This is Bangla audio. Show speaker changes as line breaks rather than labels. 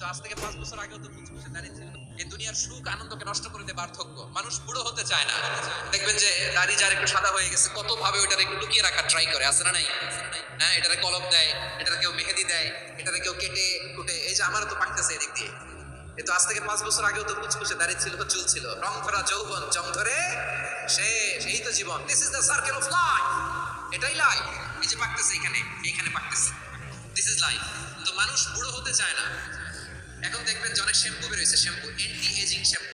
কিন্তু আজ থেকে 5 বছর আগেও তো মুচমুচে দাঁড়িয়ে ছিল। এই দুনিয়ার সুখ আনন্দকে নষ্ট করে দেয় বার্ধক্য। মানুষ বুড়ো হতে চায় না। দেখবেন যে দাড়ি যার একটু সাদা হয়ে গেছে কত ভাবে ওটারে একটু লুকিয়ে রাখার ট্রাই করে, আছে না নাই? হ্যাঁ, এটারে কলম দেয়, এটারে কেউ মেহেদি দেয়, এটারে কেউ কেটে কুটে। এই যে আমারও তো পাকতেছে এদিক দিয়ে। কিন্তু আজ থেকে 5 বছর আগেও তো মুচমুচে দাঁড়িয়ে ছিল, চুল ছিল, রং ধরা যৌবন, জং ধরে শেষ। এই তো জীবন। This is the circle of life. এটাই লাইফ। এই যে পাকতেছে এইখানে পাকতেছে। This is life. তো মানুষ বুড়ো হতে চায় না। এখন দেখবেন যে অনেক শ্যাম্পু বের হয়েছে, শ্যাম্পু অ্যান্টি এজিং শ্যাম্পু।